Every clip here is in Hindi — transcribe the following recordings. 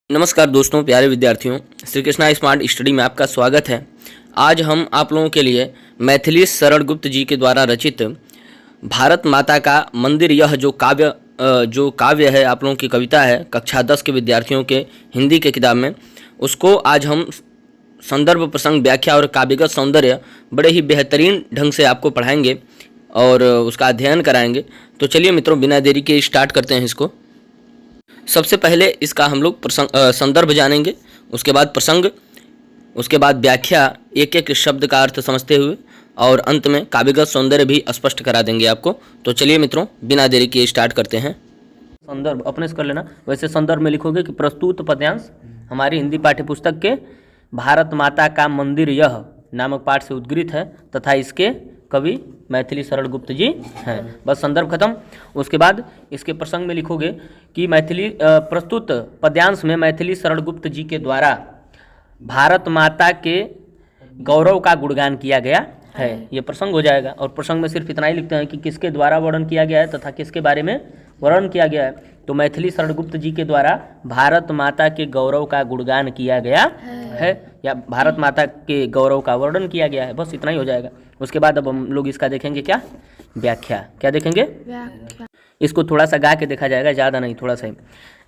नमस्कार दोस्तों, प्यारे विद्यार्थियों, श्री कृष्णा स्मार्ट स्टडी में आपका स्वागत है। आज हम आप लोगों के लिए मैथिली शरण गुप्त जी के द्वारा रचित भारत माता का मंदिर, यह जो काव्य है, आप लोगों की कविता है, कक्षा 10 के विद्यार्थियों के हिंदी के किताब में, उसको आज हम संदर्भ, प्रसंग, व्याख्या और काव्यगत सौंदर्य बड़े ही बेहतरीन ढंग से आपको पढ़ाएंगे और उसका अध्ययन कराएंगे। तो चलिए मित्रों, बिना देरी के स्टार्ट करते हैं इसको। सबसे पहले इसका हम लोग संदर्भ जानेंगे, उसके बाद प्रसंग, उसके बाद व्याख्या, एक एक शब्द का अर्थ समझते हुए, और अंत में काव्यगत सौंदर्य भी स्पष्ट करा देंगे आपको। तो चलिए मित्रों, बिना देरी के स्टार्ट करते हैं। संदर्भ अपने से कर लेना। वैसे संदर्भ में लिखोगे कि प्रस्तुत पद्यांश हमारी हिंदी पाठ्यपुस्तक के भारत माता का मंदिर यह नामक पाठ से उद्गृत है तथा इसके कवि मैथिली शरण गुप्त जी हैं। बस संदर्भ खत्म। उसके बाद इसके प्रसंग में लिखोगे कि मैथिली प्रस्तुत पद्यांश में मैथिली शरण गुप्त जी के द्वारा भारत माता के गौरव का गुणगान किया गया है, ये प्रसंग हो जाएगा। और प्रसंग में सिर्फ इतना ही लिखते हैं कि किसके द्वारा वर्णन किया गया है तथा किसके बारे में वर्णन किया गया है। तो मैथिली शरण गुप्त जी के द्वारा भारत माता के गौरव का गुणगान किया गया है या भारत माता के गौरव का वर्णन किया गया है, बस इतना ही हो जाएगा। उसके बाद अब हम लोग इसका देखेंगे क्या, व्याख्या। क्या देखेंगे? व्याख्या। इसको थोड़ा सा गा के देखा जाएगा, ज़्यादा नहीं, थोड़ा सा ही।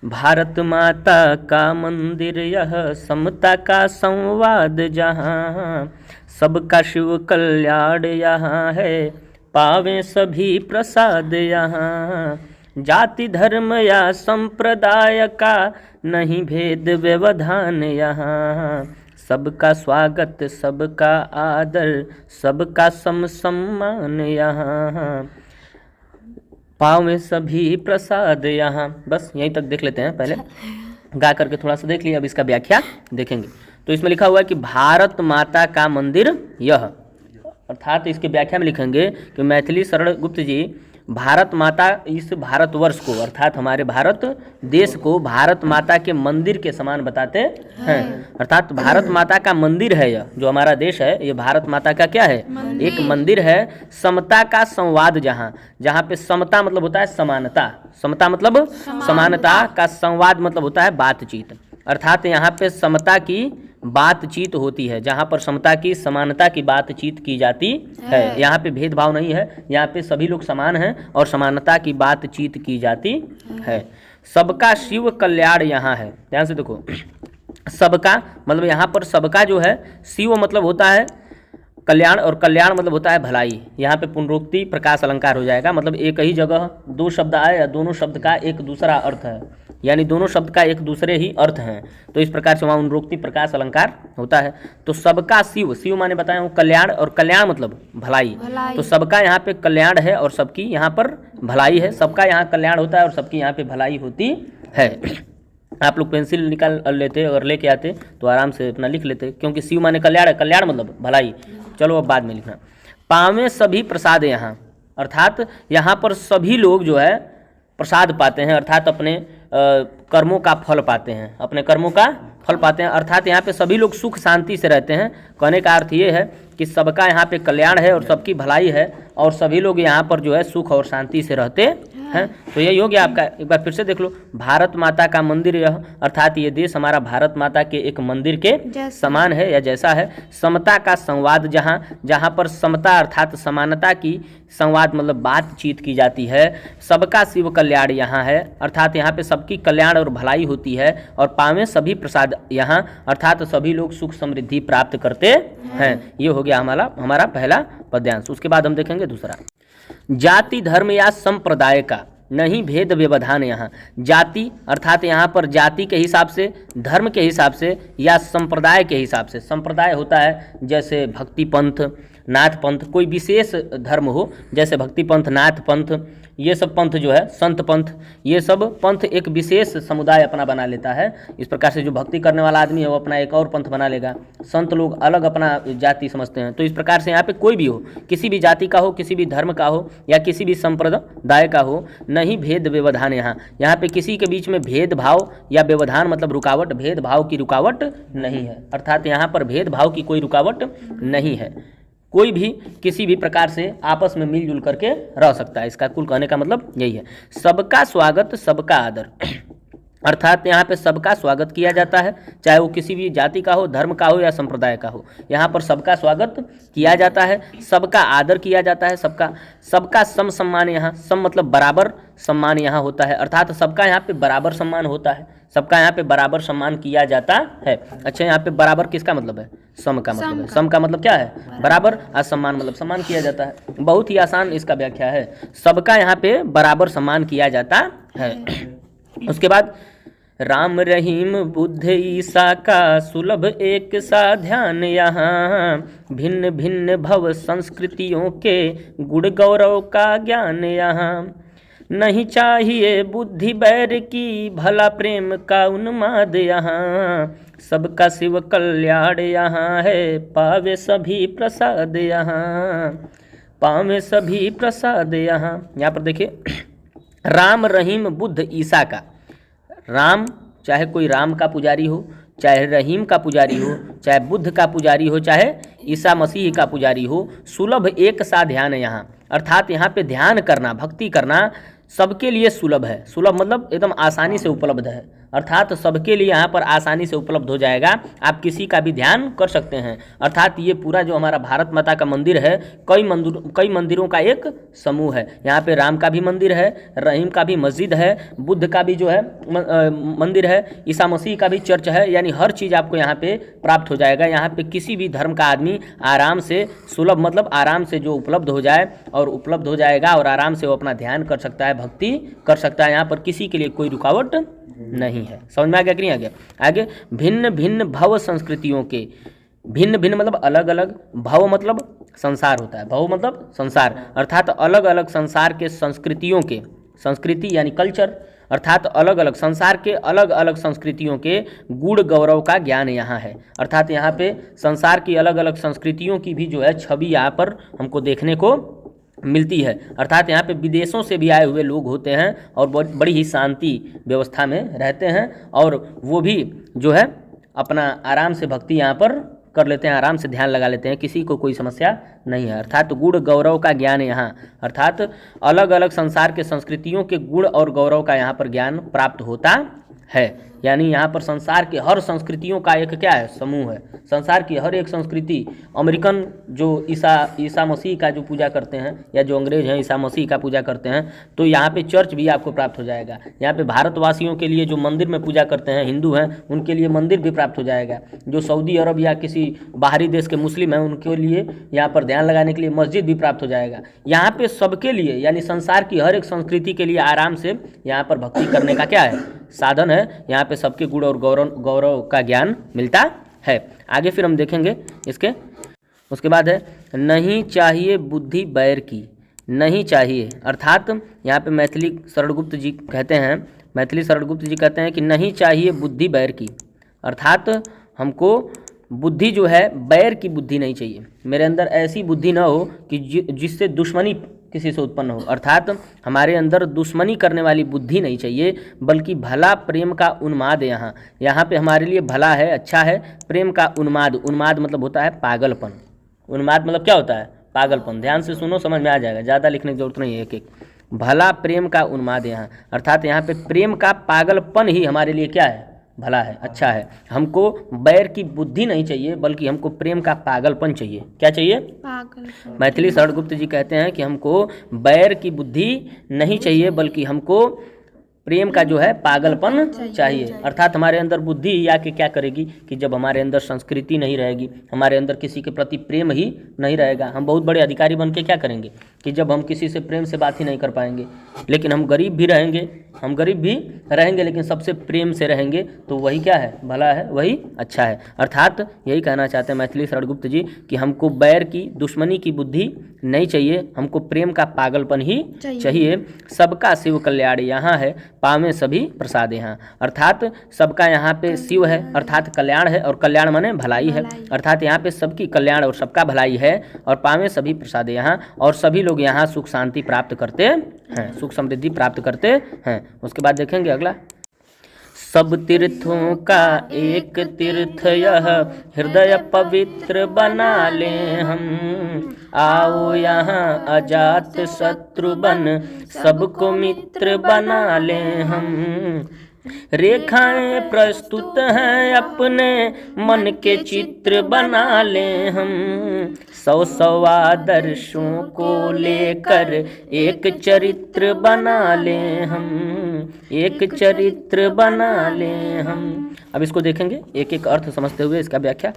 भारत माता का मंदिर यह, समता का संवाद जहाँ, सबका शिव कल्याण यहाँ है, पावे सभी प्रसाद यहाँ, जाति धर्म या संप्रदाय का नहीं भेद व्यवधान यहाँ, सबका स्वागत सबका आदर सबका सम्मान यहाँ, पावे सभी प्रसाद यहाँ। बस यहीं तक देख लेते हैं, पहले गा करके थोड़ा सा देख लिया, अब इसका व्याख्या देखेंगे। तो इसमें लिखा हुआ है कि भारत माता का मंदिर यह, अर्थात इसके व्याख्या में लिखेंगे कि मैथिली शरण गुप्त जी भारत माता, इस भारतवर्ष को अर्थात हमारे भारत देश को भारत माता के मंदिर के समान बताते हैं। अर्थात भारत माता का मंदिर है यह, जो हमारा देश है, ये भारत माता का क्या है? एक मंदिर है। समता का संवाद जहाँ, जहाँ पे समता मतलब होता है समानता, समता मतलब समानता का संवाद मतलब होता है बातचीत। अर्थात यहाँ पे समता की बातचीत होती है, जहाँ पर समता की, समानता की बातचीत की जाती है। यहाँ पे भेदभाव नहीं है, यहाँ पे सभी लोग समान हैं और समानता की बातचीत की जाती है। सबका शिव कल्याण यहाँ है, ध्यान से देखो। सबका मतलब यहाँ पर सबका जो है, शिव मतलब होता है कल्याण और कल्याण मतलब होता है भलाई। यहाँ पे पुनरोक्ति प्रकाश अलंकार हो जाएगा, मतलब एक ही जगह दो शब्द आए या दोनों शब्द का एक दूसरा अर्थ है, यानी दोनों शब्द का एक दूसरे ही अर्थ हैं, तो इस प्रकार से वहाँ पुनरोक्ति प्रकाश अलंकार होता है। तो सबका शिव, शिव माने बताया हूँ कल्याण, और कल्याण मतलब भलाई। तो सबका यहाँ पे कल्याण है और सबकी यहाँ पर भलाई है। सबका यहाँ कल्याण होता है और सबकी यहाँ पे भलाई होती है। आप लोग पेंसिल निकाल लेते और लेके आते तो आराम से अपना लिख लेते, क्योंकि शिव माने कल्याण है, कल्याण मतलब भलाई। चलो अब बाद में लिखना। पावे सभी प्रसाद यहाँ, अर्थात यहाँ पर सभी लोग जो है प्रसाद पाते हैं, अर्थात अपने कर्मों का फल पाते हैं, अपने कर्मों का फल पाते हैं। अर्थात यहाँ पे सभी लोग सुख शांति से रहते हैं। कहने का अर्थ ये है कि सबका यहाँ पे कल्याण है और सबकी भलाई है और सभी लोग यहाँ पर जो है सुख और शांति से रहते हैं। तो यही हो गया आपका। एक बार फिर से देख लो, भारत माता का मंदिर यह, अर्थात ये देश हमारा भारत माता के एक मंदिर के समान है या जैसा है। समता का संवाद जहाँ, जहाँ पर समता अर्थात समानता की संवाद मतलब बातचीत की जाती है। सबका शिव कल्याण यहाँ है, अर्थात यहाँ पे सबकी कल्याण और भलाई होती है। और पावे सभी प्रसाद यहाँ, अर्थात सभी लोग सुख समृद्धि प्राप्त करते हैं। ये हो गया हमारा पहला पद्यांश। उसके बाद हम देखेंगे दूसरा। जाति धर्म या संप्रदाय का नहीं भेद व्यवधान यहाँ। जाति अर्थात यहाँ पर जाति के हिसाब से, धर्म के हिसाब से या संप्रदाय के हिसाब से। संप्रदाय होता है जैसे भक्ति पंथ, नाथ पंथ, कोई विशेष धर्म हो, जैसे भक्ति पंथ, नाथ पंथ, ये सब पंथ जो है, संत पंथ, ये सब पंथ एक विशेष समुदाय अपना बना लेता है। इस प्रकार से जो भक्ति करने वाला आदमी है वो अपना एक और पंथ बना लेगा, संत लोग अलग अपना जाति समझते हैं। तो इस प्रकार से यहाँ पे कोई भी हो, किसी भी जाति का हो, किसी भी धर्म का हो या किसी भी संप्रदाय का हो, नहीं भेद व्यवधान यहाँ पे किसी के बीच में भेदभाव या व्यवधान मतलब रुकावट, भेदभाव की रुकावट नहीं है। अर्थात यहाँ पर भेदभाव की कोई रुकावट नहीं है। कोई भी किसी भी प्रकार से आपस में मिलजुल करके रह सकता है। इसका कुल कहने का मतलब यही है। सबका स्वागत सबका आदर, अर्थात यहाँ पे सबका स्वागत किया जाता है, चाहे वो किसी भी जाति का हो, धर्म का हो या संप्रदाय का हो। यहाँ पर सबका स्वागत किया जाता है, सबका आदर किया जाता है, सबका सम सम्मान, यहाँ सम मतलब बराबर सम्मान यहाँ होता है। अर्थात सबका यहाँ पे बराबर सम्मान होता है, सबका यहाँ पे बराबर सम्मान किया जाता है। अच्छा, यहाँ पे बराबर किसका मतलब है? सम का मतलब है। सम का मतलब क्या है? बराबर। और सम्मान मतलब सम्मान किया जाता है। बहुत ही आसान इसका व्याख्या है, सबका यहाँ पे बराबर सम्मान किया जाता है। उसके बाद राम रहीम बुद्ध ईसा का सुलभ एक सा ध्यान यहाँ, भिन्न भिन्न भव संस्कृतियों के गुण गौरव का ज्ञान यहाँ। नहीं चाहिए बुद्धि बैर की, भला प्रेम का उन्माद यहाँ। सबका शिव कल्याण यहाँ है, पावे सभी प्रसाद यहाँ, पावे सभी प्रसाद यहाँ। यहाँ पर देखिए, राम रहीम बुद्ध ईसा का, राम चाहे कोई राम का पुजारी हो, चाहे रहीम का पुजारी हो, चाहे बुद्ध का पुजारी हो, चाहे ईसा मसीह का पुजारी हो, सुलभ एक सा ध्यान यहाँ। अर्थात यहाँ पे ध्यान करना, भक्ति करना सबके लिए सुलभ है। सुलभ मतलब एकदम आसानी से उपलब्ध है, अर्थात सबके लिए यहाँ पर आसानी से उपलब्ध हो जाएगा, आप किसी का भी ध्यान कर सकते हैं। अर्थात ये पूरा जो हमारा भारत माता का मंदिर है, कई मंदिरों का एक समूह है। यहाँ पे राम का भी मंदिर है, रहीम का भी मस्जिद है, बुद्ध का भी जो है मंदिर है, ईसा मसीह का भी चर्च है, यानी हर चीज़ आपको यहाँ पे प्राप्त हो जाएगा। यहाँ पे किसी भी धर्म का आदमी आराम से, सुलभ मतलब आराम से जो उपलब्ध हो जाए और उपलब्ध हो जाएगा, और आराम से वो अपना ध्यान कर सकता है, भक्ति कर सकता है। यहाँ पर किसी के लिए कोई रुकावट नहीं है। समझ में आ गया कि नहीं आ गया? आगे, भिन्न भिन्न भव संस्कृतियों के, भिन्न भिन्न मतलब अलग अलग, भव मतलब संसार होता है, भव मतलब संसार, अर्थात अलग अलग संसार के संस्कृतियों के, संस्कृति यानी कल्चर, अर्थात अलग अलग संसार के अलग अलग संस्कृतियों के गुण गौरव का ज्ञान यहाँ है। अर्थात यहाँ पे संसार की अलग अलग संस्कृतियों की भी जो है छवि यहाँ पर हमको देखने को मिलती है। अर्थात यहाँ पे विदेशों से भी आए हुए लोग होते हैं और बड़ी ही शांति व्यवस्था में रहते हैं, और वो भी जो है अपना आराम से भक्ति यहाँ पर कर लेते हैं, आराम से ध्यान लगा लेते हैं, किसी को कोई समस्या नहीं है। अर्थात गुण गौरव का ज्ञान यहाँ, अर्थात अलग अलग संसार के संस्कृतियों के गुण और गौरव का यहाँ पर ज्ञान प्राप्त होता है। यानी यहाँ पर संसार के हर संस्कृतियों का एक क्या है? समूह है। संसार की हर एक संस्कृति, अमेरिकन जो ईसा मसीह का जो पूजा करते हैं, या जो अंग्रेज हैं ईसा मसीह का पूजा करते हैं, तो यहाँ पे चर्च भी आपको प्राप्त हो जाएगा। यहाँ पे भारतवासियों के लिए जो मंदिर में पूजा करते हैं, हिंदू हैं, उनके लिए मंदिर भी प्राप्त हो जाएगा। जो सऊदी अरब या किसी बाहरी देश के मुस्लिम हैं, उनके लिए यहाँ पर ध्यान लगाने के लिए मस्जिद भी प्राप्त हो जाएगा। यहाँ पे सबके लिए, यानी संसार की हर एक संस्कृति के लिए आराम से यहाँ पर भक्ति करने का क्या है? साधन है। यहाँ पे सबके गुण और गौरव का ज्ञान मिलता है। आगे फिर हम देखेंगे इसके। उसके बाद है, नहीं चाहिए बुद्धि बैर की, नहीं चाहिए, अर्थात यहाँ पे मैथिली शरण गुप्त जी कहते हैं, मैथिली शरण गुप्त जी कहते हैं कि नहीं चाहिए बुद्धि बैर की, अर्थात हमको बुद्धि जो है, बैर की बुद्धि नहीं चाहिए। मेरे अंदर ऐसी बुद्धि ना हो कि जिससे दुश्मनी किसी से उत्पन्न हो, अर्थात हमारे अंदर दुश्मनी करने वाली बुद्धि नहीं चाहिए, बल्कि भला प्रेम का उन्माद यहाँ पे हमारे लिए भला है, अच्छा है। प्रेम का उन्माद, उन्माद मतलब होता है पागलपन। उन्माद मतलब क्या होता है? पागलपन। ध्यान से सुनो, समझ में आ जाएगा, ज़्यादा लिखने की जरूरत नहीं है। एक भला प्रेम का उन्माद यहाँ, अर्थात यहाँ पे प्रेम का पागलपन ही हमारे लिए क्या है? भला है, अच्छा है। हमको बैर की बुद्धि नहीं चाहिए, बल्कि हमको प्रेम का पागलपन चाहिए। क्या चाहिए? पागलपन। मैथिली शरण गुप्त जी कहते हैं कि हमको बैर की बुद्धि नहीं चाहिए, बल्कि हमको प्रेम का जो है पागलपन चाहिए। अर्थात हमारे अंदर बुद्धि आके क्या करेगी कि जब हमारे अंदर संस्कृति नहीं रहेगी, हमारे अंदर किसी के प्रति प्रेम ही नहीं रहेगा, हम बहुत बड़े अधिकारी बन के क्या करेंगे कि जब हम किसी से प्रेम से बात ही नहीं कर पाएंगे। लेकिन हम गरीब भी रहेंगे, लेकिन सबसे प्रेम से रहेंगे, तो वही क्या है? भला है, वही अच्छा है। अर्थात यही कहना चाहते हैं मैथिली शरण गुप्त जी कि हमको बैर की, दुश्मनी की बुद्धि नहीं चाहिए, हमको प्रेम का पागलपन ही चाहिए। सबका शिव कल्याण यहाँ है, पावे सभी प्रसाद यहाँ, अर्थात सबका यहाँ पे शिव है, अर्थात कल्याण है, और कल्याण माने भलाई है। अर्थात यहाँ पे सबकी कल्याण और सबका भलाई है, और पावे सभी प्रसाद यहाँ, और सभी लोग यहाँ सुख शांति प्राप्त करते हैं, सुख समृद्धि प्राप्त करते हैं। उसके बाद देखेंगे अगला, सब तीर्थों का एक तीर्थ यह, हृदय पवित्र बना लें हम। आओ यहाँ अजात शत्रु बन, सबको मित्र बना लें हम। रेखाएं प्रस्तुत हैं अपने मन के चित्र बना लें हम, 100 आदर्शों को लेकर एक चरित्र बना लें हम, एक चरित्र बना लें हम। अब इसको देखेंगे एक एक अर्थ समझते हुए इसका व्याख्या।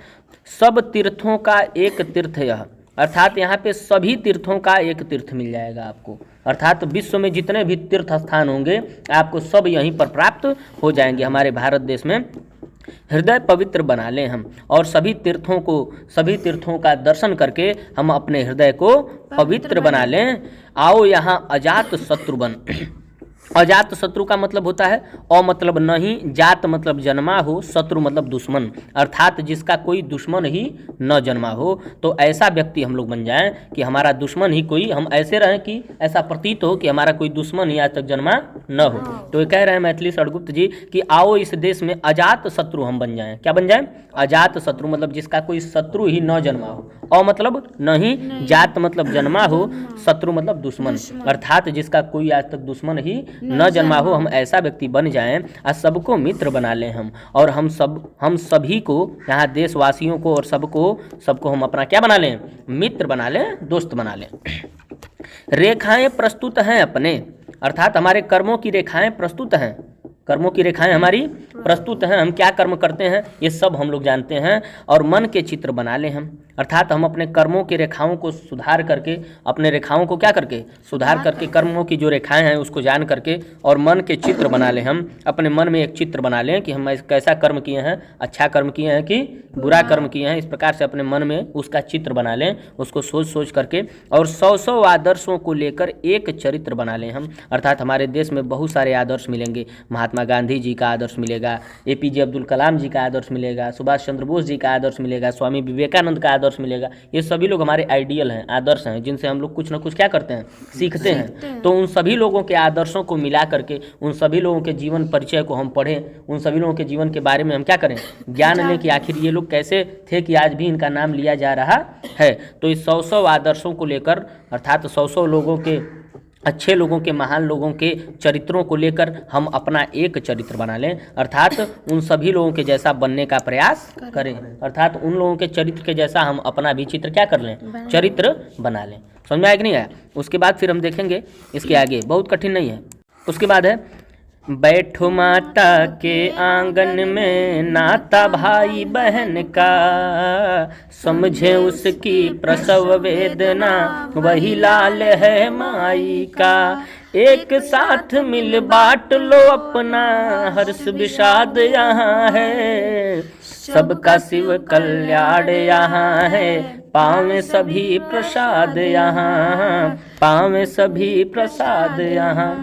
सब तीर्थों का एक तीर्थ यह, अर्थात यहाँ पे सभी तीर्थों का एक तीर्थ मिल जाएगा आपको, अर्थात विश्व में जितने भी तीर्थ स्थान होंगे आपको सब यहीं पर प्राप्त हो जाएंगे। हमारे भारत देश में हृदय पवित्र बना लें हम, और सभी तीर्थों का दर्शन करके हम अपने हृदय को पवित्र बना लें। आओ यहाँ अजात शत्रु बन। अजात शत्रु का मतलब होता है अ मतलब नहीं, जात मतलब जन्मा हो, शत्रु मतलब दुश्मन, अर्थात जिसका कोई दुश्मन ही न जन्मा हो। तो ऐसा व्यक्ति हम लोग बन जाएं कि हमारा दुश्मन ही कोई, हम ऐसे रहें कि ऐसा प्रतीत हो कि हमारा कोई दुश्मन ही आज तक जन्मा न हो। तो ये कह रहे हैं मैथिली सड़गुप्त जी कि आओ इस देश में अजात शत्रु हम बन जाएं। क्या बन जाएं? अजात शत्रु, मतलब जिसका कोई शत्रु ही न जन्मा हो। अ मतलब नहीं, जात मतलब जन्मा हो, शत्रु मतलब दुश्मन, अर्थात जिसका कोई आज तक दुश्मन ही न जन्मा हो, हम ऐसा व्यक्ति बन जाएं और सबको मित्र बना लें हम। और हम सभी को, यहाँ देशवासियों को और सबको हम अपना क्या बना लें? मित्र बना लें, दोस्त बना लें। रेखाएं प्रस्तुत हैं अपने, अर्थात हमारे कर्मों की रेखाएं प्रस्तुत हैं, कर्मों की रेखाएं हमारी प्रस्तुत हैं। हम क्या कर्म करते हैं ये सब हम लोग जानते हैं। और मन के चित्र बना लें हम, अर्थात हम अपने कर्मों की रेखाओं को सुधार करके, अपने रेखाओं को क्या करके सुधार करके, कर्मों की जो रेखाएं हैं उसको जान करके और मन के चित्र बना लें हम। अपने मन में एक चित्र बना लें कि हम कैसा कर्म किए हैं, अच्छा कर्म किए हैं कि बुरा कर्म किए हैं, इस प्रकार से अपने मन में उसका चित्र बना लें, उसको सोच करके। और 100 आदर्शों को लेकर एक चरित्र बना लें हम, अर्थात हमारे देश में बहुत सारे आदर्श मिलेंगे। महात्मा गांधी जी का आदर्श मिलेगा, APJ अब्दुल कलाम जी का आदर्श मिलेगा, सुभाष चंद्र बोस जी का आदर्श मिलेगा, स्वामी विवेकानंद का आदर्श मिलेगा। ये सभी लोग हमारे आइडियल हैं, आदर्श हैं, जिनसे हम लोग कुछ ना कुछ क्या करते हैं, सीखते हैं। तो उन सभी लोगों के आदर्शों को मिला करके, उन सभी लोगों के जीवन परिचय को हम पढ़ें, उन सभी लोगों के जीवन के बारे में हम क्या करें, ज्ञान लें कि आखिर ये लोग कैसे थे कि आज भी इनका नाम लिया जा रहा है। तो इस 100 आदर्शों को लेकर, अर्थात 100 लोगों के, अच्छे लोगों के, महान लोगों के चरित्रों को लेकर हम अपना एक चरित्र बना लें, अर्थात उन सभी लोगों के जैसा बनने का प्रयास करें, अर्थात उन लोगों के चरित्र के जैसा हम अपना भी चित्र क्या कर लें, चरित्र बना लें। समझ में आया कि नहीं आया? उसके बाद फिर हम देखेंगे इसके आगे, बहुत कठिन नहीं है। उसके बाद है बैठो माता के आंगन में नाता भाई बहन का, समझे उसकी प्रसव वेदना वही लाल है माई का। एक साथ मिल बांट लो अपना हर्ष विषाद यहाँ है, सबका शिव कल्याण यहाँ है, पावे सभी प्रसाद यहाँ, पावे सभी प्रसाद यहाँ।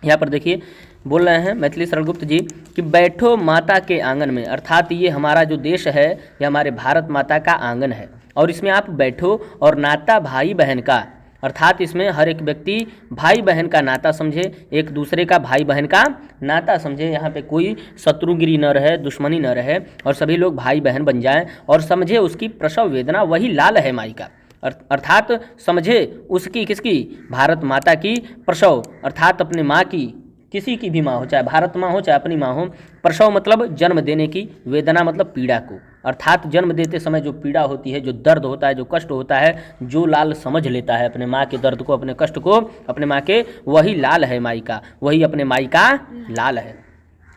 यहाँ पर देखिए बोल रहे हैं मैथिली सड़गुप्त जी कि बैठो माता के आंगन में, अर्थात ये हमारा जो देश है ये हमारे भारत माता का आंगन है, और इसमें आप बैठो और नाता भाई बहन का, अर्थात इसमें हर एक व्यक्ति भाई बहन का नाता समझे, एक दूसरे का भाई बहन का नाता समझे, यहाँ पे कोई शत्रुगिरी न रहे, दुश्मनी न रहे, और सभी लोग भाई बहन बन जाएं। और समझे उसकी प्रसव वेदना वही लाल है माई का, अर्थात समझे उसकी, किसकी, भारत माता की प्रसव, अर्थात अपने माँ की, किसी की भी माँ हो, चाहे भारत माँ हो चाहे अपनी माँ हो। प्रसव मतलब जन्म देने की, वेदना मतलब पीड़ा को, अर्थात जन्म देते समय जो पीड़ा होती है, जो दर्द होता है, जो कष्ट होता है, जो लाल समझ लेता है अपने माँ के दर्द को, अपने कष्ट को, अपने माँ के, वही लाल है माई का, वही अपने माई का लाल है।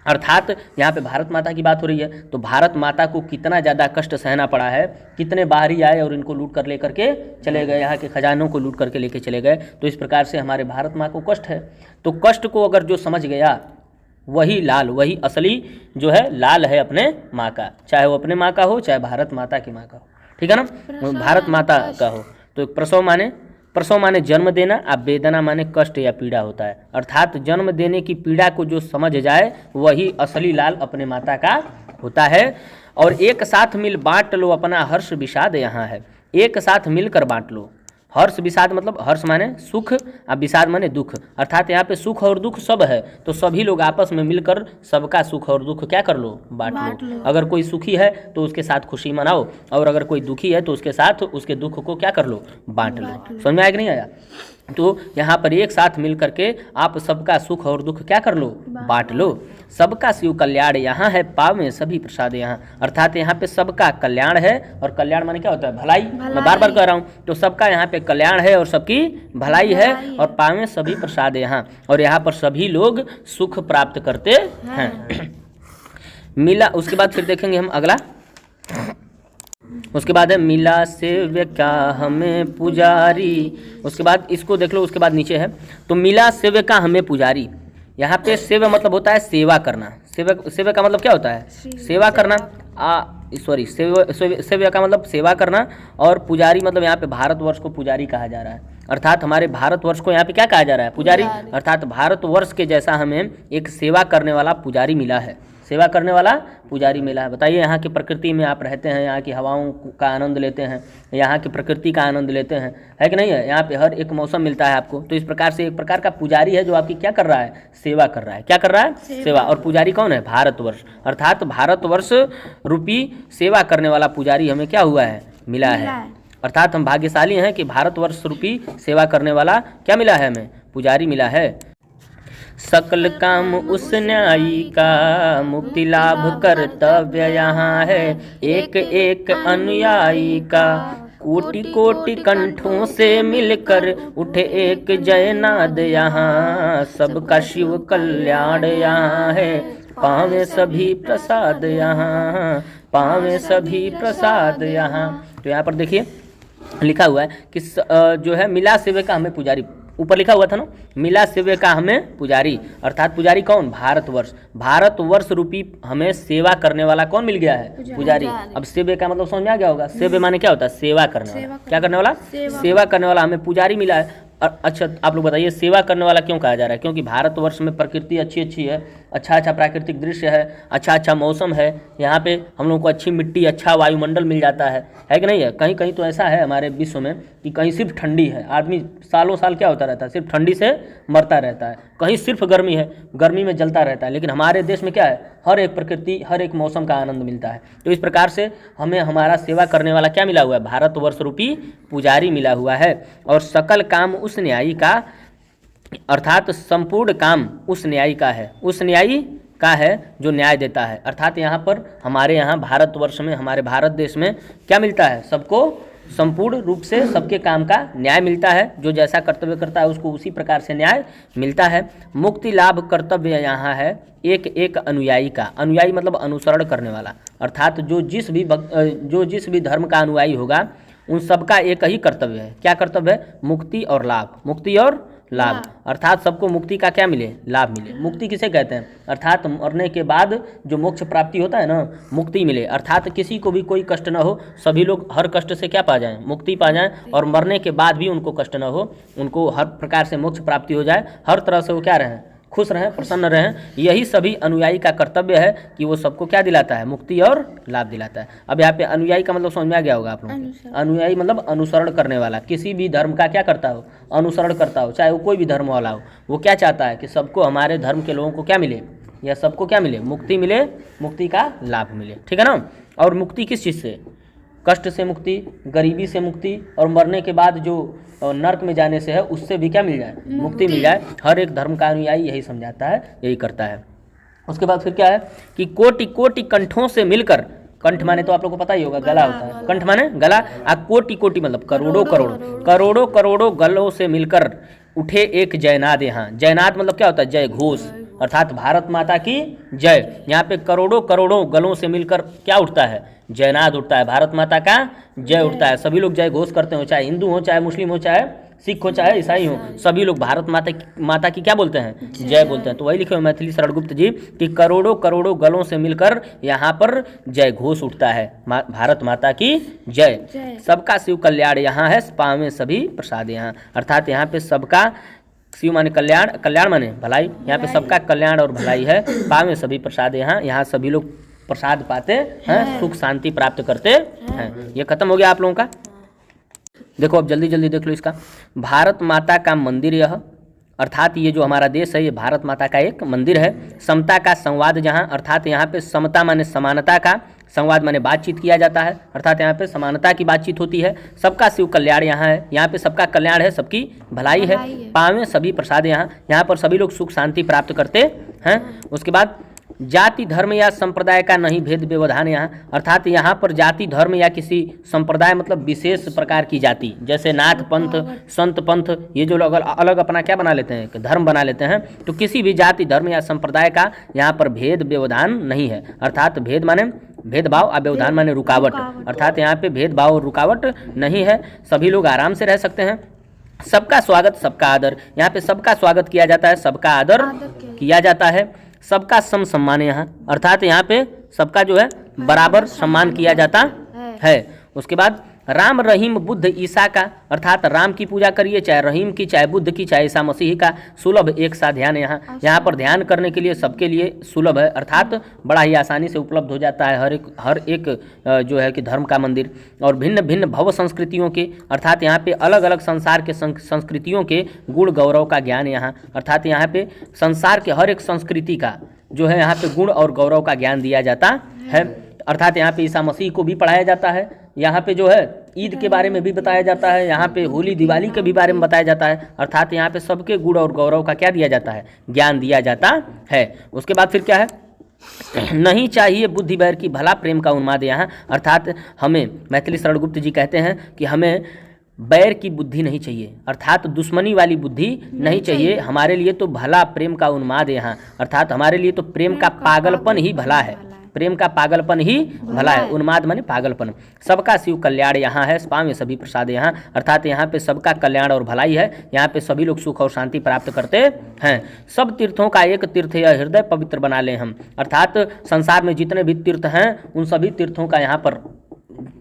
अर्थात यहाँ पे भारत माता की बात हो रही है, तो भारत माता को कितना ज़्यादा कष्ट सहना पड़ा है, कितने बाहरी आए और इनको लूट कर लेकर के चले गए, यहाँ के खजानों को लूट करके लेके चले गए। तो इस प्रकार से हमारे भारत माँ को कष्ट है, तो कष्ट को अगर जो समझ गया वही लाल, वही असली जो है लाल है अपने माँ का, चाहे वो अपने माँ का हो चाहे भारत माता की माँ का हो, ठीक है ना, भारत माता का हो। तो प्रसव माने जन्म देना, अब वेदना माने कष्ट या पीड़ा होता है, अर्थात जन्म देने की पीड़ा को जो समझ जाए वही असली लाल अपने माता का होता है। और एक साथ मिल बांट लो अपना हर्ष विषाद यहाँ है, एक साथ मिलकर बांट लो। हर्ष विषाद मतलब हर्ष माने सुख और विषाद माने दुख, अर्थात यहाँ पे सुख और दुख सब है, तो सभी लोग आपस में मिलकर सबका सुख और दुख क्या कर लो, बांट लो। अगर कोई सुखी है तो उसके साथ खुशी मनाओ, और अगर कोई दुखी है तो उसके साथ उसके दुख को क्या कर लो, बांट लो। समझ में आया कि नहीं आया? तो यहाँ पर एक साथ मिल करके आप सबका सुख और दुख क्या कर लो, बांट लो। सबका शिव कल्याण यहाँ है, पावें सभी प्रसाद यहाँ। अर्थात यहाँ पे सबका कल्याण है, और कल्याण माने क्या होता है, भलाई। मैं बार बार कह रहा हूँ, तो सबका यहाँ पे कल्याण है और सबकी भलाई है, और पावें सभी प्रसाद यहाँ, और यहाँ पर सभी लोग सुख प्राप्त करते हैं। मिला, उसके बाद फिर देखेंगे हम अगला, उसके बाद है मिला सेव्य का हमें पुजारी। उसके बाद इसको देख लो, उसके बाद नीचे है, तो मिला सेव्य का हमें पुजारी। यहाँ पे सेव्य मतलब होता है सेवा करना। सेव्य का मतलब क्या होता है, सेवा करना। सेव्य का मतलब सेवा करना, और पुजारी मतलब यहाँ पे भारतवर्ष को पुजारी कहा जा रहा है। अर्थात हमारे भारतवर्ष को यहाँ पे क्या कहा जा रहा है, पुजारी। अर्थात भारतवर्ष के जैसा हमें एक सेवा करने वाला पुजारी मिला है, सेवा करने वाला पुजारी मिला है। बताइए, यहाँ की प्रकृति में आप रहते हैं, यहाँ की हवाओं का आनंद लेते हैं, यहाँ की प्रकृति का आनंद लेते हैं, है कि नहीं है। यहाँ पे हर एक मौसम मिलता है आपको। तो इस प्रकार से एक प्रकार का पुजारी है जो आपकी क्या कर रहा है, सेवा कर रहा है। क्या कर रहा है, सेवा। और पुजारी कौन है, भारतवर्ष। अर्थात भारतवर्ष रूपी सेवा करने वाला पुजारी हमें क्या हुआ है, मिला है। अर्थात हम भाग्यशाली हैं कि भारतवर्ष रूपी सेवा करने वाला क्या मिला है, हमें पुजारी मिला है। सकल काम उस न्यायी का, मुक्ति लाभ कर्तव्य यहाँ है, एक एक अनुयायी का, कोटि कोटि कंठों से मिलकर उठे एक जयनाद यहाँ, सबका शिव कल्याण यहाँ है, पावे सभी प्रसाद यहाँ, पावे सभी प्रसाद यहाँ। तो यहाँ पर देखिए लिखा हुआ है कि जो है मिला सेव्य का हमें पुजारी, ऊपर लिखा हुआ था ना, मिला सेव्य का हमें पुजारी। अर्थात पुजारी कौन, भारतवर्ष। भारतवर्ष रूपी हमें सेवा करने वाला कौन मिल गया है, पुजारी। अब सेव्य का मतलब समझ में आ गया होगा, सेव्य माने क्या होता है, सेवा करने वाला। क्या करने वाला, सेवा करने वाला हमें पुजारी मिला है। अच्छा, आप लोग बताइए सेवा करने वाला क्यों कहा जा रहा है, क्योंकि भारतवर्ष में प्रकृति अच्छी अच्छी है, अच्छा अच्छा प्राकृतिक दृश्य है, अच्छा अच्छा मौसम है, यहाँ पे हम लोगों को अच्छी मिट्टी, अच्छा वायुमंडल मिल जाता है कि नहीं है। कहीं कहीं तो ऐसा है हमारे विश्व में कि कहीं सिर्फ ठंडी है, आदमी सालों साल क्या होता रहता है, सिर्फ ठंडी से मरता रहता है। कहीं सिर्फ गर्मी है, गर्मी में जलता रहता है। लेकिन हमारे देश में क्या है, हर एक प्रकृति, हर एक मौसम का आनंद मिलता है। तो इस प्रकार से हमें हमारा सेवा करने वाला क्या मिला हुआ है, भारतवर्ष रूपी पुजारी मिला हुआ है। और सकल काम उस न्यायी का, अर्थात संपूर्ण काम उस न्यायी का है, उस न्यायी का है जो न्याय देता है। अर्थात यहाँ पर हमारे यहाँ भारतवर्ष में, हमारे भारत देश में क्या मिलता है, सबको संपूर्ण रूप से सबके काम का न्याय मिलता है। जो जैसा कर्तव्य करता है उसको उसी प्रकार से न्याय मिलता है। मुक्ति लाभ कर्तव्य यहाँ है, एक एक अनुयायी का। अनुयायी मतलब अनुसरण करने वाला। अर्थात जो जिस भी धर्म का अनुयायी होगा उन सबका एक ही कर्तव्य है। क्या कर्तव्य है, मुक्ति और लाभ, मुक्ति और लाभ। अर्थात सबको मुक्ति का क्या मिले, लाभ मिले। मुक्ति किसे कहते हैं, अर्थात मरने के बाद जो मोक्ष प्राप्ति होता है ना, मुक्ति मिले। अर्थात किसी को भी कोई कष्ट न हो, सभी लोग हर कष्ट से क्या पा जाएं, मुक्ति पा जाएं, और मरने के बाद भी उनको कष्ट न हो, उनको हर प्रकार से मोक्ष प्राप्ति हो जाए, हर तरह से वो क्या रहें, खुश रहें, प्रसन्न रहें। यही सभी अनुयायी का कर्तव्य है कि वो सबको क्या दिलाता है, मुक्ति और लाभ दिलाता है। अब यहाँ पे अनुयायी का मतलब समझ में आ गया होगा आप लोगों को। अनुयायी मतलब अनुसरण करने वाला, किसी भी धर्म का क्या करता हो, अनुसरण करता हो, चाहे वो कोई भी धर्म वाला हो। वो क्या चाहता है कि सबको, हमारे धर्म के लोगों को क्या मिले, या सबको क्या मिले, मुक्ति मिले, मुक्ति का लाभ मिले। ठीक है ना। और मुक्ति किस चीज़ से, कष्ट से मुक्ति, गरीबी से मुक्ति, और मरने के बाद जो नर्क में जाने से है उससे भी क्या मिल जाए, मुक्ति मिल जाए। हर एक धर्म का अनुयायी यही समझाता है, यही करता है। उसके बाद फिर क्या है कि कोटि कोटि कंठों से मिलकर, कंठ माने तो आप लोगों को पता ही होगा, गला होता है, कंठ माने गला, कोटि कोटि मतलब करोड़ों करोड़ों करोड़ों करोड़ों गलों से मिलकर उठे एक जयनाद यहाँ। जयनाद मतलब क्या होता है, जय घोष। अर्थात भारत माता की जय। यहाँ पे करोड़ों करोड़ों गलों से मिलकर क्या उठता है, जयनाद उठता है, भारत माता का जय उठता है। सभी लोग जय घोष करते हो, चाहे हिंदू हो, चाहे मुस्लिम हो, चाहे सिख हो, चाहे ईसाई हो, सभी लोग भारत माता की क्या बोलते हैं, जय बोलते हैं। तो वही लिखे हुए मैथिली शरण गुप्त जी कि करोड़ों करोड़ों गलों से मिलकर यहाँ पर जय घोष उठता है, भारत माता की जय। सबका शिव कल्याण यहाँ है, पावें सभी प्रसाद यहाँ। अर्थात यहाँ पे सबका, शिव माने कल्याण, कल्याण माने भलाई, यहाँ पे सबका कल्याण और भलाई है। पावें सभी प्रसाद यहाँ सभी लोग प्रसाद पाते हैं, सुख शांति प्राप्त करते हैं। ये खत्म हो गया आप लोगों का। देखो अब जल्दी जल्दी देख लो इसका। भारत माता का मंदिर यह, अर्थात ये जो हमारा देश है ये भारत माता का एक मंदिर है। समता का संवाद जहाँ, अर्थात यहाँ पे समता माने समानता का, संवाद माने बातचीत किया जाता है, अर्थात यहाँ पे समानता की बातचीत होती है। सबका शिव कल्याण यहाँ है, यहाँ पे सबका कल्याण है, सबकी भलाई है। पावें सभी प्रसाद, यहाँ पर सभी लोग सुख शांति प्राप्त करते हैं। उसके बाद जाति धर्म या संप्रदाय का नहीं भेद व्यवधान यहाँ, अर्थात यहाँ पर जाति धर्म या किसी संप्रदाय मतलब विशेष प्रकार की जाति, जैसे नाथ पंथ संत पंथ, ये जो लोग अलग अपना क्या बना लेते हैं, धर्म बना लेते हैं, तो किसी भी जाति धर्म या संप्रदाय का यहाँ पर भेद व्यवधान नहीं है। अर्थात भेद माने भेदभाव और व्यवधान माने रुकावट, अर्थात यहाँ पे भेदभाव और रुकावट नहीं है, सभी लोग आराम से रह सकते हैं। सबका स्वागत सबका आदर, यहाँ पे सबका स्वागत किया जाता है, सबका आदर किया जाता है। सबका सम सम्मान यहाँ, अर्थात यहाँ पे सबका जो है बराबर सम्मान किया जाता है। उसके बाद राम रहीम बुद्ध ईसा का, अर्थात राम की पूजा करिए, चाहे रहीम की, चाहे बुद्ध की, चाहे ईसा मसीह का, सुलभ एक साथ ध्यान यहाँ पर ध्यान करने के लिए सबके लिए सुलभ है, अर्थात बड़ा ही आसानी से उपलब्ध हो जाता है हर एक जो है कि धर्म का मंदिर। और भिन्न भिन्न भव संस्कृतियों के, अर्थात यहाँ पे अलग अलग संसार के संस्कृतियों के गुण गौरव का ज्ञान यहाँ, अर्थात यहाँ पे संसार के हर एक संस्कृति का जो है यहाँ पे गुण और गौरव का ज्ञान दिया जाता है। अर्थात यहाँ पे ईसा मसीह को भी पढ़ाया जाता है, यहाँ पे जो है ईद के बारे में भी बताया जाता है, यहाँ पे होली दिवाली के भी बारे में बताया जाता है, अर्थात यहाँ पे सबके गुण और गौरव का क्या दिया जाता है, ज्ञान दिया जाता है। उसके बाद फिर क्या है, नहीं चाहिए बुद्धि बैर की भला प्रेम का उन्माद यहाँ, अर्थात हमें मैथिली शरण गुप्त जी कहते हैं कि हमें बैर की बुद्धि नहीं चाहिए, अर्थात दुश्मनी वाली बुद्धि नहीं चाहिए, हमारे लिए तो भला प्रेम का उन्माद यहाँ, अर्थात हमारे लिए तो प्रेम का पागलपन ही भला है, प्रेम का पागलपन ही भला है, उन्माद माने पागलपन। सबका शिव कल्याण यहाँ है, पावें सभी प्रसाद यहाँ, अर्थात यहाँ पे सबका कल्याण और भलाई है, यहाँ पे सभी लोग सुख और शांति प्राप्त करते हैं। सब तीर्थों का एक तीर्थ या हृदय पवित्र बना ले हम, अर्थात संसार में जितने भी तीर्थ हैं उन सभी तीर्थों का यहाँ पर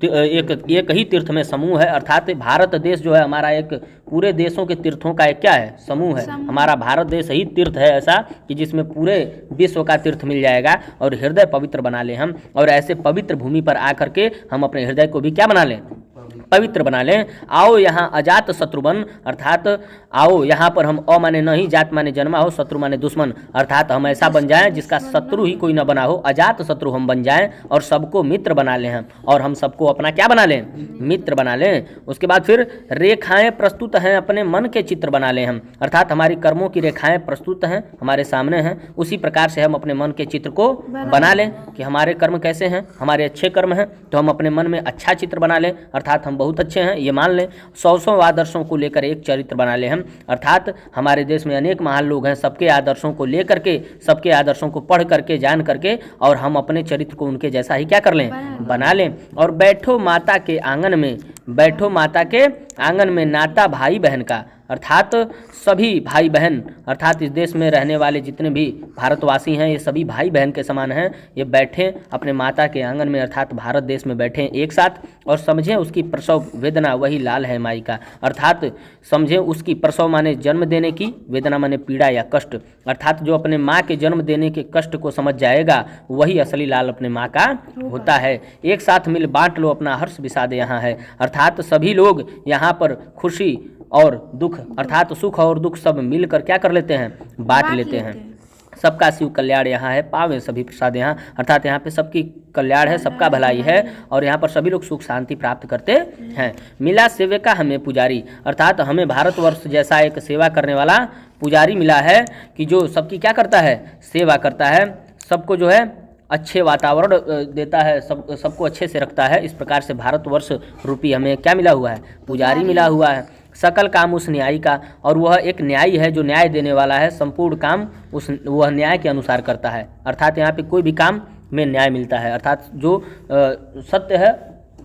एक ही तीर्थ में समूह है, अर्थात भारत देश जो है हमारा एक पूरे देशों के तीर्थों का एक क्या है, समूह है। हमारा भारत देश ही तीर्थ है ऐसा कि जिसमें पूरे विश्व का तीर्थ मिल जाएगा। और हृदय पवित्र बना लें हम, और ऐसे पवित्र भूमि पर आकर के हम अपने हृदय को भी क्या बना लें, पवित्र बना लें। आओ यहाँ अजात शत्रुबन, अर्थात आओ यहाँ पर हम अ माने नहीं, जात माने जन्मा हो, शत्रु माने दुश्मन, अर्थात हम ऐसा बन जाएं जिसका शत्रु ही कोई न बना हो, अजात शत्रु हम बन जाएं और सबको मित्र बना लें हम, और हम सबको अपना क्या बना लें, मित्र बना लें। उसके बाद फिर रेखाएं प्रस्तुत हैं अपने मन के चित्र बना लें हम, अर्थात हमारी कर्मों की रेखाएं प्रस्तुत हैं हमारे सामने हैं, उसी प्रकार से हम अपने मन के चित्र को बना लें कि हमारे कर्म कैसे हैं, हमारे अच्छे कर्म हैं तो हम अपने मन में अच्छा चित्र बना लें, अर्थात हम बहुत अच्छे हैं ये मान लें। 100 आदर्शों को लेकर एक चरित्र बना लें हम, अर्थात हमारे देश में अनेक महान लोग हैं, सबके आदर्शों को लेकर के, सबके आदर्शों को पढ़ करके, जान करके, और हम अपने चरित्र को उनके जैसा ही क्या कर लें, बना लें। और बैठो माता के आंगन में, बैठो माता के आंगन में नाता भाई बहन का, अर्थात सभी भाई बहन, अर्थात इस देश में रहने वाले जितने भी भारतवासी हैं ये सभी भाई बहन के समान हैं, ये बैठें अपने माता के आंगन में, अर्थात भारत देश में बैठें एक साथ, और समझें उसकी प्रसव वेदना वही लाल है माई का, अर्थात समझें उसकी प्रसव माने जन्म देने की, वेदना माने पीड़ा या कष्ट, अर्थात जो अपने माँ के जन्म देने के कष्ट को समझ जाएगा वही असली लाल अपने माँ का होता है। एक साथ मिल बांट लो अपना हर्ष विषाद यहाँ है, अर्थात सभी लोग यहाँ पर खुशी और दुख, अर्थात सुख और दुख सब मिलकर क्या कर लेते हैं, बांट लेते हैं। सबका शिव कल्याण यहाँ है, पावें सभी प्रसाद यहाँ, अर्थात यहाँ पे सबकी कल्याण है, सबका भलाई है, और यहाँ पर सभी लोग सुख शांति प्राप्त करते हैं। मिला सेवका हमें पुजारी, अर्थात हमें भारतवर्ष जैसा एक सेवा करने वाला पुजारी मिला है कि जो सबकी क्या करता है, सेवा करता है, सबको जो है अच्छे वातावरण देता है, सबको अच्छे से रखता है। इस प्रकार से भारतवर्ष रूपी हमें क्या मिला हुआ है, पुजारी मिला हुआ है। सकल काम उस न्यायी का, और वह एक न्यायी है जो न्याय देने वाला है, संपूर्ण काम वह न्याय के अनुसार करता है, अर्थात यहाँ पे कोई भी काम में न्याय मिलता है, अर्थात जो सत्य है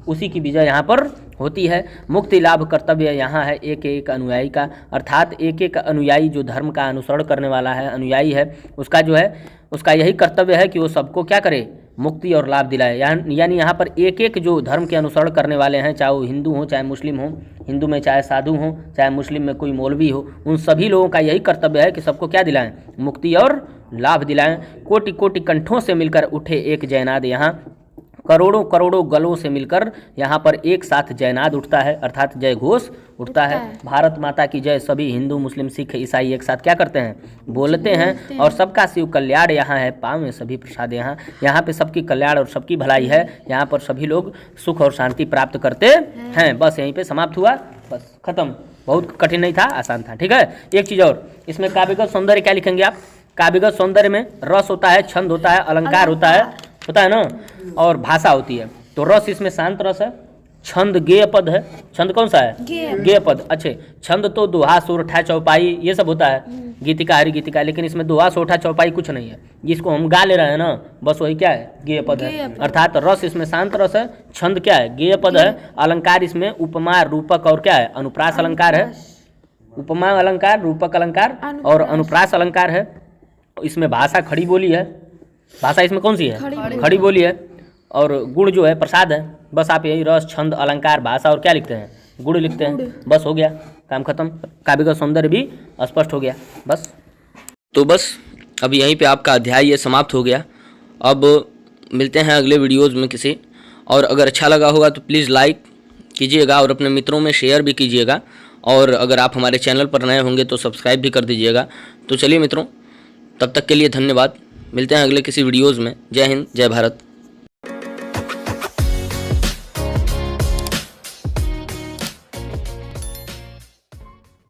उसी की विजय यहाँ पर होती है। मुक्ति लाभ कर्तव्य यहाँ है एक एक अनुयायी का, अर्थात एक एक अनुयायी जो धर्म का अनुसरण करने वाला है, अनुयायी है, उसका जो है उसका यही कर्तव्य है कि वो सबको क्या करे, मुक्ति और लाभ दिलाए। यानी यहाँ पर एक एक जो धर्म के अनुसरण करने वाले हैं, चाहे वो हिंदू हो चाहे मुस्लिम हो, हिंदू में चाहे साधु हो चाहे मुस्लिम में कोई मौलवी हो, उन सभी लोगों का यही कर्तव्य है कि सबको क्या दिलाएं, मुक्ति और लाभ दिलाएं। कोटि कोटि कंठों से मिलकर उठे एक जयनाद यहाँ, करोड़ों करोड़ों गलों से मिलकर यहाँ पर एक साथ जयनाद उठता है, अर्थात जय घोष उठता है। भारत माता की जय सभी हिंदू, मुस्लिम, सिख, ईसाई एक साथ क्या करते हैं, बोलते हैं। और सबका शिव कल्याण यहाँ है, पाँव में सभी प्रसाद यहाँ पे सबकी कल्याण और सबकी भलाई है। यहाँ पर सभी लोग सुख और शांति प्राप्त करते हैं। बस यहीं पे समाप्त हुआ, बस खत्म। बहुत कठिन नहीं था, आसान था। ठीक है, एक चीज़ और, इसमें काव्यगत सौंदर्य क्या लिखेंगे आप? काव्यगत सौंदर्य में रस होता है, छंद होता है, अलंकार होता है ना, और भाषा होती है। तो रस इसमें शांत रस है, छंद गेय पद है। छंद कौन सा है? गेय पद। अच्छे, छंद तो दोहा, सोरठा, चौपाई ये सब होता है, गीतिका, हरि गीतिका। लेकिन इसमें दोहा, सोरठा, चौपाई कुछ नहीं है। जिसको हम गा ले रहे हैं ना, बस वही क्या है, गेय पद है। अर्थात रस इसमें शांत रस है, छंद क्या है, गेय पद है। अलंकार इसमें उपमा, रूपक और क्या है, अनुप्रास अलंकार है। उपमा अलंकार, रूपक अलंकार और अनुप्रास अलंकार है। इसमें भाषा खड़ी बोली है। भाषा इसमें कौन सी है? खड़ी बोली है। और गुण जो है प्रसाद है। बस आप यही रस, छंद, अलंकार, भाषा और क्या लिखते हैं, गुण लिखते हैं। बस हो गया, काम खत्म। काव्यगत सौंदर्य भी स्पष्ट हो गया। बस तो बस अब यहीं पे आपका अध्याय ये समाप्त हो गया। अब मिलते हैं अगले वीडियोज़ में किसी, और अगर अच्छा लगा होगा तो प्लीज़ लाइक कीजिएगा और अपने मित्रों में शेयर भी कीजिएगा। और अगर आप हमारे चैनल पर नए होंगे तो सब्सक्राइब भी कर दीजिएगा। तो चलिए मित्रों, तब तक के लिए धन्यवाद। मिलते हैं अगले किसी वीडियोज़ में। जय हिंद, जय भारत।